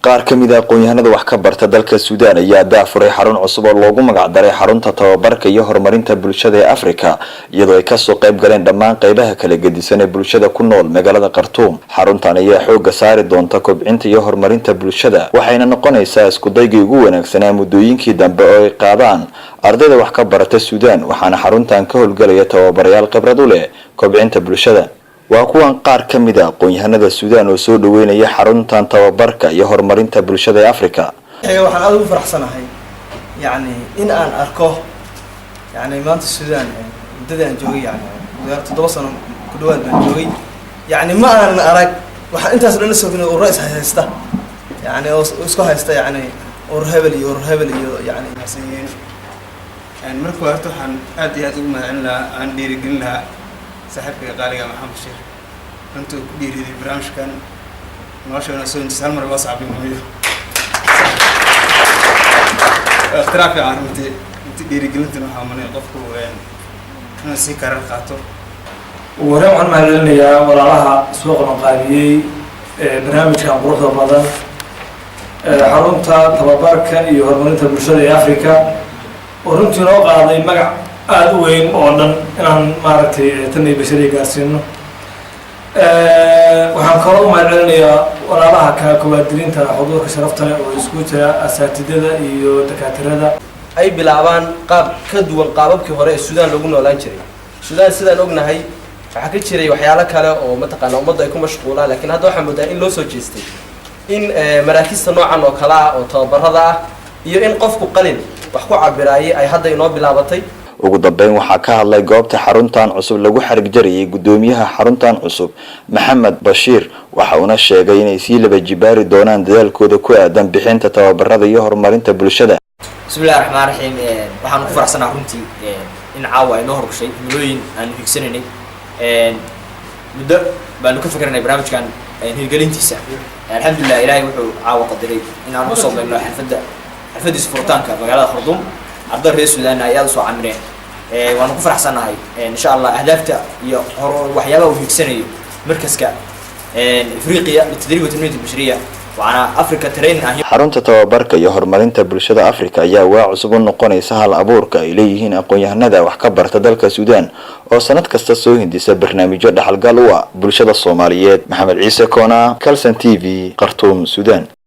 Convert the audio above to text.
qaar ka mid ah aqoon-yahanada wax ka barta dalka Suudaan ayaa daafuray xarun cusub oo loogu magac daray xarunta tababarka iyo horumarinta bulshada ee Afrika iyadoo ay ka soo qayb galeen dhammaan qaybaha kala gedisan ee bulshada ku nool magaalada Khartoum. Xaruntan ayaa xoogga saari doonta kobcinta iyo horumarinta bulshada waxayna noqonaysaa isku daygii ugu wanaagsanaa muddooyinkii dambe oo ay qaadaan ardayda wax ka barata Suudaan waxaana xaruntan ka howlgalaya tababarayaal khibrad u leh kobcinta bulshada. waa kuwan qaar ka mid ah aqoon-yahanada Suudaan oo soo dhaweynaya xaruntan tababarka iyo horumarinta bulshada ee Afrika. waxaan aad ugu faraxsanahay in aan arko maanta Suudaan muddada aan joogay muddo 7 sano ku dhawaad baan joogay ma aan arag waxa intaas dhan soo gnaa oo ra'iis haysta oo isku haysta oo hebel iyo xasiyeen markuu horta waxaan aad iyo aad ugu mahadcelin lahaa aan dhiirigelin lahaa saaxiibkayga qaaliga Maxamed Sheekh intuu ku dhiiriday barnaamijkan nolosheena soo intisaal mar waa saaxiib mooyo اختراف عرفتي dhiirigelintan waxa manay qofku inuu si karar qaato wareem waxaan mahadcelinayaa walaalaha soo qabanqaabiyey barnaamijkan quruxda badan xarunta tababarka iyo horumarinta bulshada ee Afrika oo runtii noo qaaday magac aad u weyn oo dhan inaan maaragtay tanay bashariga gaarsiino waxaan kaloo u mahadcelinayaa walaalaha ka koowaadirinta xuduurka sharafta leh oo isku jira asaatidada iyo dakaatirada ay bilaabaan qaab ka duwan qaababkii hore ee Suudaan lagu noolaan jiray. Suudaan sidaan ognahay waxa ka jiray waxyaalo kale oo mataqaana ummadda ay ku mashquulaan laakiin hadda waxa moodaa in loo soo jeestay in maraakista noocan oo kala ah oo tababarada ah iyo in qofku qalin wax ku cabiraayay ay hadda inoo bilaabatay. ugu dambeyn waxaa ka hadlay goobta xaruntan cusub lagu xarig jariyay gudoomiyaha xaruntan cusub Maxamed Bashiir waxa uu sheegay inay si laba jibaari doonaan dadaalkooda ku aadan bixinta tababarada iyo horumarinta bulshada. bismillaahir rahmaanir rahiim waxaan ku faraxsanahay runtii in caawa ay noo horgashay milooyin aan higsananay muddo baan ku fikirnay barnaamijkan hirgelintiisa alxamdulillah ilaahay wuxuu caawa qadaray in aan u soo galno xafladii furitaanka magaalada Khartoum arday reer Suudaan ay aad soo camireen waan ku faraxsanahay insha Allah ahdaafta iyo waxyaabaha uu higsanayo markaska Afriqiya litadriib wa tanmiya bashariya waana Africa training ah. xarunta tababarka iyo horumarinta bulshada Afrika ayaa waa cusub u noqonaysa hal abuurka ay leeyihiin aqoon-yahanada wax ka barta dalka Suudaan oo sanad kasta soo hindisa barnaamijyo dhaxalgal u ah bulshada Soomaaliyeed. Maxamed Ciise Koona, Kalsan TV, Khartoum, Suudaan.